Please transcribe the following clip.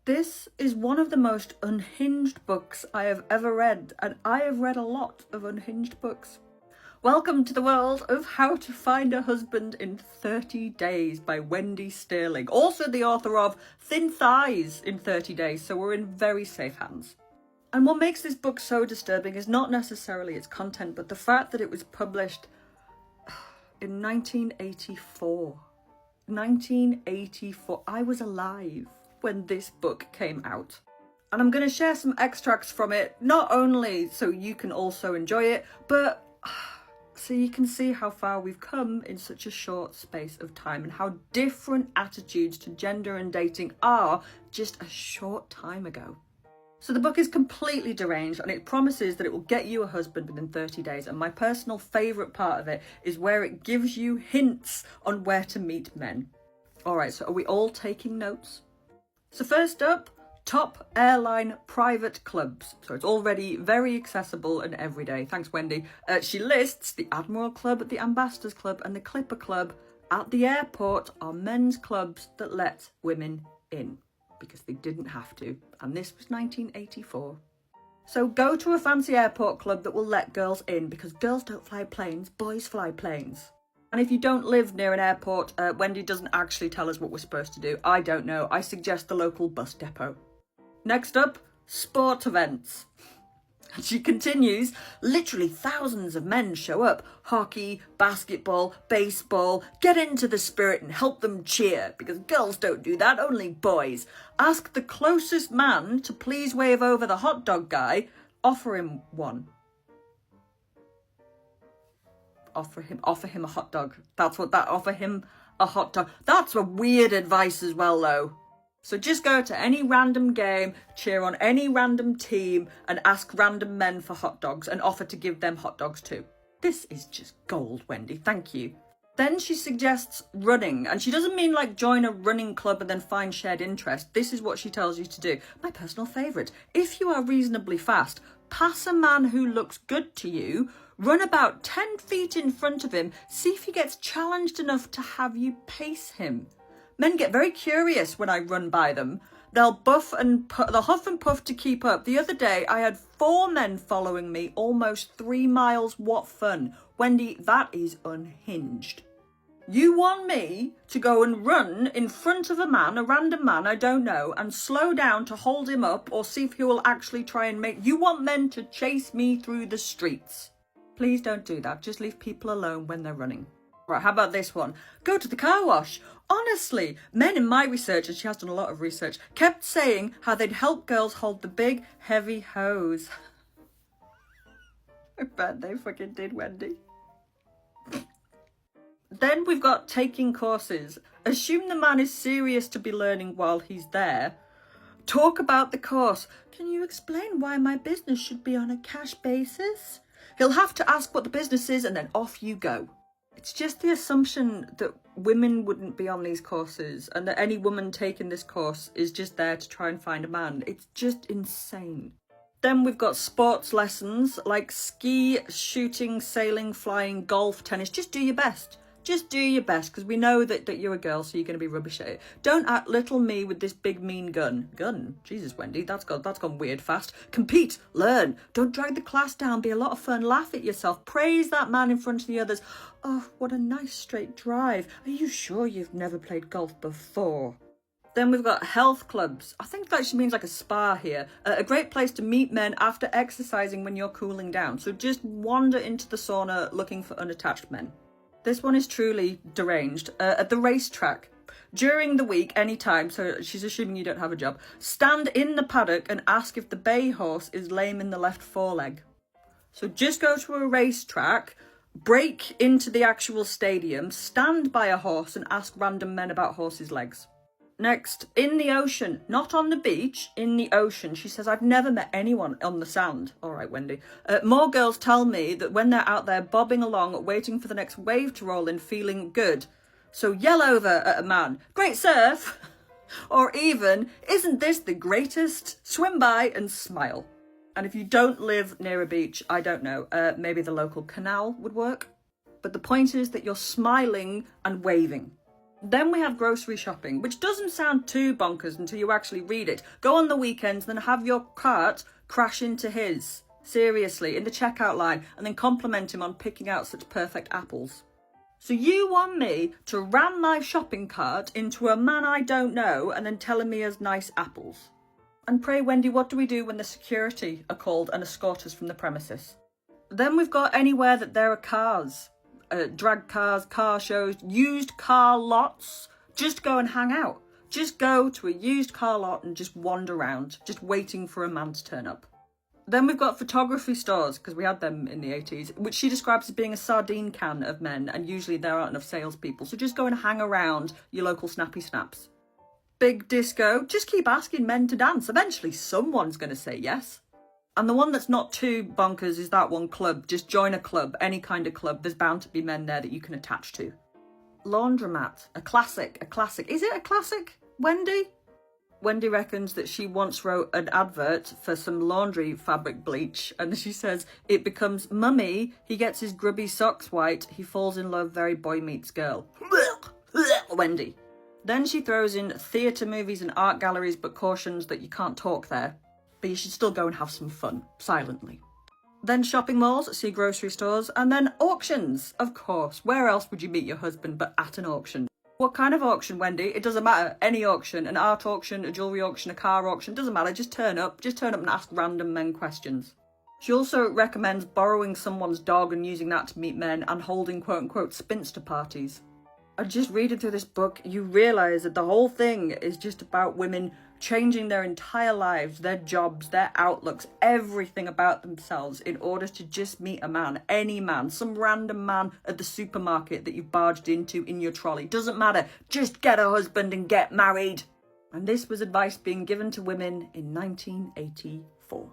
This is one of the most unhinged books I have ever read, and I have read a lot of unhinged books. Welcome to the world of How to Find a Husband in 30 Days by Wendy Stirling, also the author of Thin Thighs in 30 Days, so we're in very safe hands. And what makes this book so disturbing is not necessarily its content, but the fact that it was published in 1984. 1984. I was alive when this book came out. And I'm going to share some extracts from it, not only so you can also enjoy it, but so you can see how far we've come in such a short space of time and how different attitudes to gender and dating are just a short time ago. So the book is completely deranged and it promises that it will get you a husband within 30 days. And my personal favourite part of it is where it gives you hints on where to meet men. All right, so are we all taking notes? So first up, top airline private clubs. So it's already very accessible and everyday. Thanks, Wendy. She lists the Admiral Club, the Ambassadors Club and the Clipper Club at the airport are men's clubs that let women in because they didn't have to. And this was 1984. So go to a fancy airport club that will let girls in because girls don't fly planes, boys fly planes. And if you don't live near an airport, Wendy doesn't actually tell us what we're supposed to do. I don't know. I suggest the local bus depot. Next up, sport events. And she continues, literally thousands of men show up. Hockey, basketball, baseball. Get into the spirit and help them cheer, because girls don't do that, only boys. Ask the closest man to please wave over the hot dog guy. Offer him one. Offer him a hot dog. Offer him a hot dog. That's a weird advice as well, though. So just go to any random game, cheer on any random team, and ask random men for hot dogs and offer to give them hot dogs too. This is just gold, Wendy. Thank you. Then she suggests running, and she doesn't mean like join a running club and then find shared interest. This is what she tells you to do. My personal favourite. If you are reasonably fast, pass a man who looks good to you, run about 10 feet in front of him, see if he gets challenged enough to have you pace him. Men get very curious when I run by them. They'll huff and puff to keep up. The other day, I had 4 men following me, almost 3 miles. What fun. Wendy, that is unhinged. You want me to go and run in front of a man, a random man I don't know, and slow down to hold him up or see if he will actually try and make... You want men to chase me through the streets. Please don't do that. Just leave people alone when they're running. Right, how about this one? Go to the car wash. Honestly, men in my research, and she has done a lot of research, kept saying how they'd help girls hold the big, heavy hose. I bet they fucking did, Wendy. Then we've got taking courses. Assume the man is serious to be learning while he's there. Talk about the course. Can you explain why my business should be on a cash basis? He'll have to ask what the business is and then off you go. It's just the assumption that women wouldn't be on these courses and that any woman taking this course is just there to try and find a man. It's just insane. Then we've got sports lessons like ski, shooting, sailing, flying, golf, tennis. Just do your best. Just do your best, because we know that you're a girl, so you're going to be rubbish at it. Don't act little me with this big mean gun. Gun? Jesus, Wendy, that's gone weird fast. Compete, learn. Don't drag the class down. Be a lot of fun. Laugh at yourself. Praise that man in front of the others. Oh, what a nice straight drive. Are you sure you've never played golf before? Then we've got health clubs. I think that actually means like a spa here. A great place to meet men after exercising when you're cooling down. So just wander into the sauna looking for unattached men. This one is truly deranged. At the racetrack, during the week, anytime, so she's assuming you don't have a job, stand in the paddock and ask if the bay horse is lame in the left foreleg. So just go to a racetrack, break into the actual stadium, stand by a horse and ask random men about horses' legs. Next, in the ocean, not on the beach, in the ocean. She says, I've never met anyone on the sand. All right, Wendy. More girls tell me that when they're out there bobbing along, waiting for the next wave to roll in, feeling good. So yell over at a man, great surf. Or even, isn't this the greatest? Swim by and smile. And if you don't live near a beach, I don't know, maybe the local canal would work. But the point is that you're smiling and waving. Then we have grocery shopping, which doesn't sound too bonkers until you actually read it. Go on the weekends, then have your cart crash into his, seriously, in the checkout line, and then compliment him on picking out such perfect apples. So you want me to ram my shopping cart into a man I don't know and then telling me he has nice apples? And pray, Wendy, what do we do when the security are called and escort us from the premises? Then we've got anywhere that there are cars. Drag cars, car shows, used car lots. Just go and hang out. Just go to a used car lot and just wander around, just waiting for a man to turn up. Then we've got photography stores, because we had them in the 80s, which she describes as being a sardine can of men, and usually there aren't enough salespeople, so just go and hang around your local snappy snaps. Big disco, just keep asking men to dance. Eventually someone's going to say yes. And the one that's not too bonkers is that one club. Just join a club, any kind of club. There's bound to be men there that you can attach to. Laundromat, a classic. Is it a classic, Wendy? Wendy reckons that she once wrote an advert for some laundry fabric bleach, and she says, it becomes mummy, he gets his grubby socks white, he falls in love, very boy meets girl. Wendy. Then she throws in theatre, movies and art galleries, but cautions that you can't talk there. But you should still go and have some fun, silently. Then shopping malls, see grocery stores, and then auctions, of course. Where else would you meet your husband but at an auction? What kind of auction, Wendy? It doesn't matter. Any auction. An art auction, a jewellery auction, a car auction. Doesn't matter. Just turn up. Just turn up and ask random men questions. She also recommends borrowing someone's dog and using that to meet men and holding quote-unquote spinster parties. And just reading through this book, you realise that the whole thing is just about women changing their entire lives, their jobs, their outlooks, everything about themselves in order to just meet a man, any man, some random man at the supermarket that you've barged into in your trolley. Doesn't matter, just get a husband and get married. And this was advice being given to women in 1984.